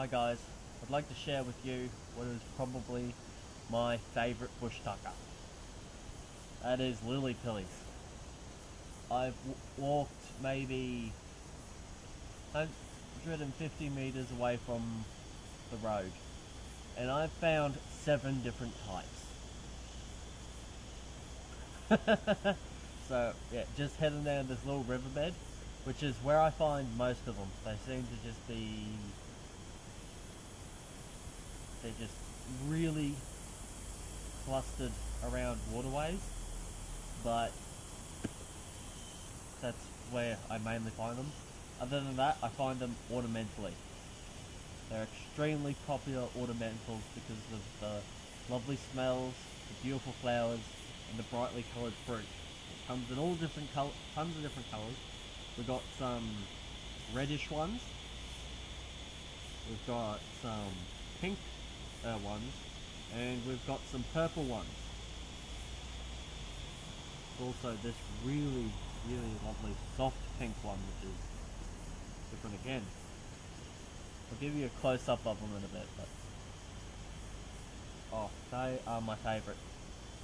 Hi guys, I'd like to share with you what is probably my favourite bush tucker. That is lily pillies. I've walked maybe 150 metres away from the road and I've found 7 different types. So yeah, just heading down this little riverbed, which is where I find most of them. They seem to just be, they're just really clustered around waterways, but that's where I mainly find them. Other than that, I find them ornamentally. They're extremely popular ornamentals because of the lovely smells, the beautiful flowers, and the brightly coloured fruit. It comes in all different tons of different colours. We've got some reddish ones. We've got some pink ones, and we've got some purple ones. Also this really lovely soft pink one, which is different again. I'll give you a close-up of them in a bit, but oh, they are my favourite.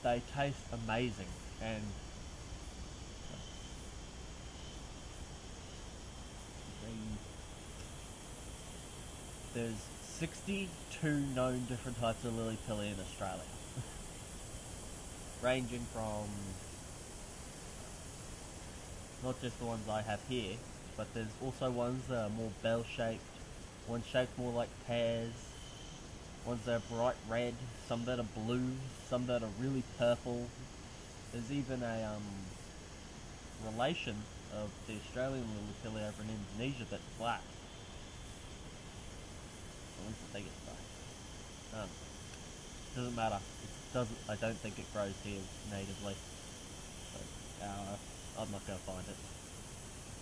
They taste amazing, and there's 62 known different types of lily pilly in Australia, ranging from not just the ones I have here, but there's also ones that are more bell-shaped, ones shaped more like pears, ones that are bright red, some that are blue, some that are really purple. There's even a relation of the Australian lily pilly over in Indonesia that's black. At least I think it's black. Doesn't matter. I don't think it grows here natively. So, I'm not going to find it.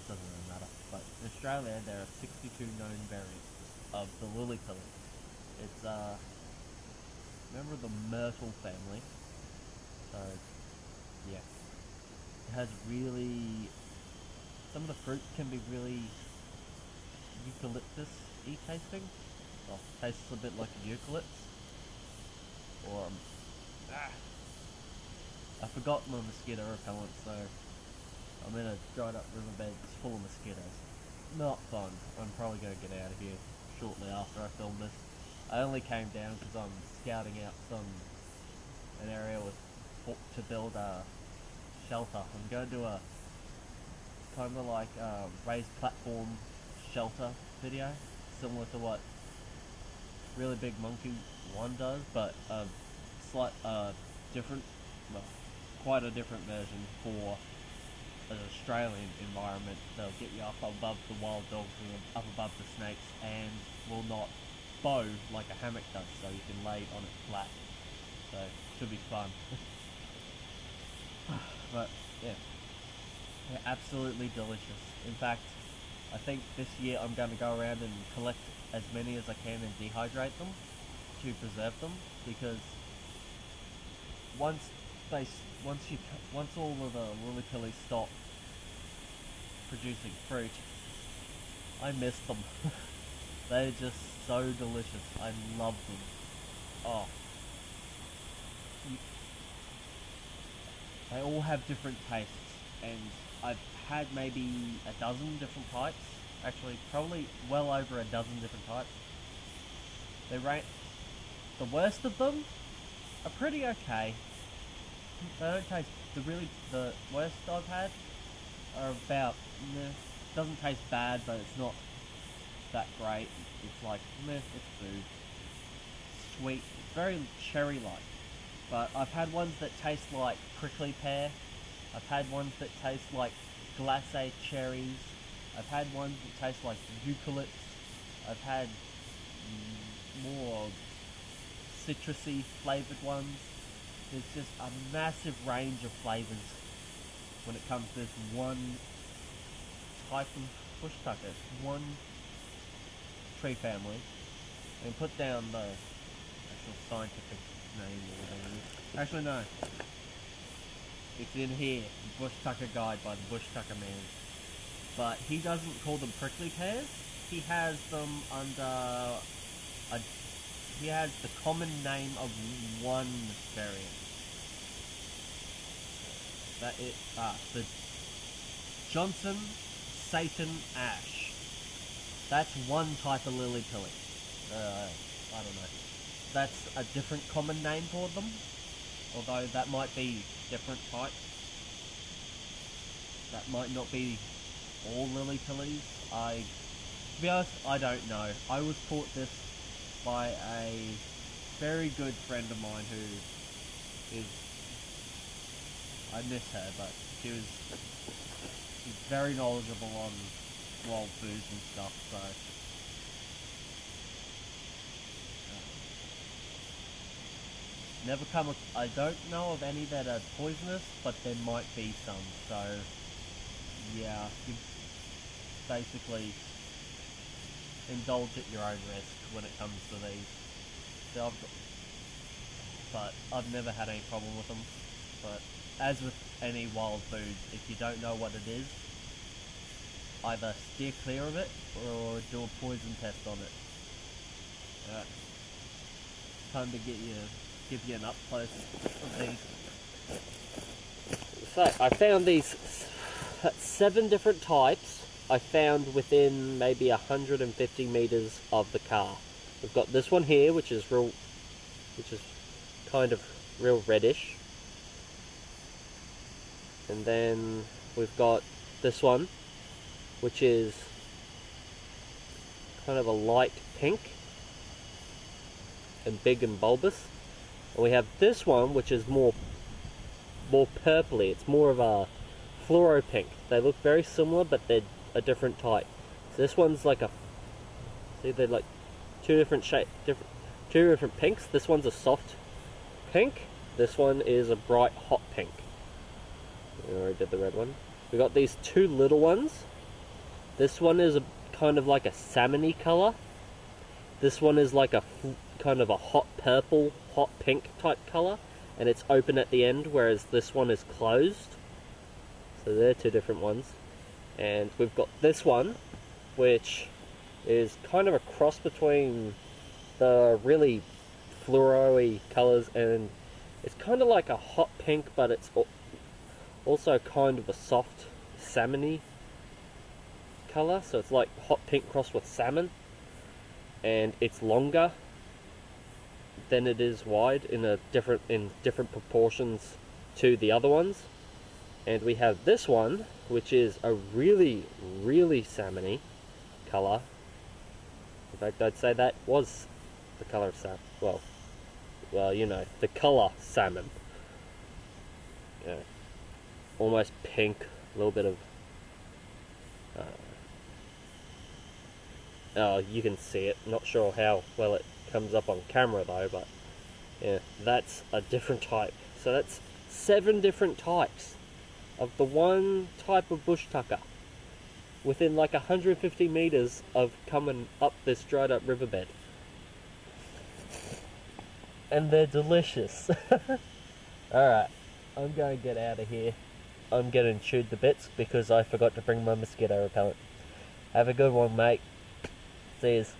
Doesn't really matter. But in Australia, there are 62 known variants of the lily pilly. It's a member of the myrtle family. So, yeah. It has really, some of the fruit can be really eucalyptus-y tasting. Well, tastes a bit like eucalypts. Or, I've forgotten my mosquito repellent, so I'm in a dried up riverbed that's full of mosquitoes. Not fun. I'm probably going to get out of here shortly after I film this. I only came down because I'm scouting out an area to build a shelter. I'm going to do a kind of like raised platform shelter video, similar to what Really Big Monkey 1 does, but different, well, quite a different version for an Australian environment. They'll get you up above the wild dogs and up above the snakes, and will not bow like a hammock does, so you can lay on it flat. So it should be fun. But yeah, they're absolutely delicious. In fact, I think this year I'm going to go around and collect as many as I can and dehydrate them to preserve them, because once all of the lily pillies stop producing fruit, I miss them. They're just so delicious. I love them. Oh. They all have different tastes, and I've had maybe a dozen different types. Actually, probably well over a dozen different types. The worst of them are pretty okay. They don't taste, the worst I've had are about, doesn't taste bad, but it's not that great. It's like, it's food. Sweet, it's very cherry-like. But I've had ones that taste like prickly pear. I've had ones that taste like glacé cherries. I've had ones that taste like eucalypts. I've had more citrusy flavoured ones. There's just a massive range of flavours when it comes to this one type of bush tucker, one tree family. And put down the actual scientific name or whatever it is. Actually, no. It's in here, the Bush Tucker Guide by the Bush Tucker Man. But he doesn't call them prickly pears. He has them under he has the common name of one variant. That it the Johnson Satan Ash. That's one type of lily pilly. I don't know. That's a different common name for them, although that might be different types. That might not be all lily pillies. To be honest, I don't know. I was taught this by a very good friend of mine who is, I miss her, but she's very knowledgeable on wild foods and stuff, so I don't know of any that are poisonous, but there might be some, so yeah, you basically indulge at your own risk when it comes to these. So but I've never had any problem with them. But as with any wild foods, if you don't know what it is, either steer clear of it or do a poison test on it. Time to give you an up close of these. So I found these 7 different types. I found within maybe 150 meters of the car. We've got this one here, which is kind of real reddish, and then we've got this one, which is kind of a light pink and big and bulbous, and we have this one, which is more purpley. It's more of a fluoro pink. They look very similar, but they're a different type. So this one's like they're like two different pinks. This one's a soft pink. This one is a bright hot pink. I already did the red one. We got these 2 little ones. This one is a kind of like a salmony color. This one is like a kind of a hot purple, hot pink type color, and it's open at the end, whereas this one is closed. So they're 2 different ones. And we've got this one, which is kind of a cross between the really fluoro-y colors, and it's kind of like a hot pink, but it's also kind of a soft salmony color. So it's like hot pink crossed with salmon, and it's longer than it is wide in different proportions to the other ones. And we have this one, which is a really, really salmony color. In fact, I'd say that was the color of salmon. Well, you know, the color salmon. Yeah, almost pink, a little bit of. Oh, you can see it. Not sure how well it comes up on camera though, but yeah, that's a different type. So that's 7 different types of the one type of bush tucker within like 150 meters of coming up this dried up riverbed, and they're delicious. Alright, I'm going to get out of here. I'm getting chewed to bits because I forgot to bring my mosquito repellent. Have a good one, mate. See yous.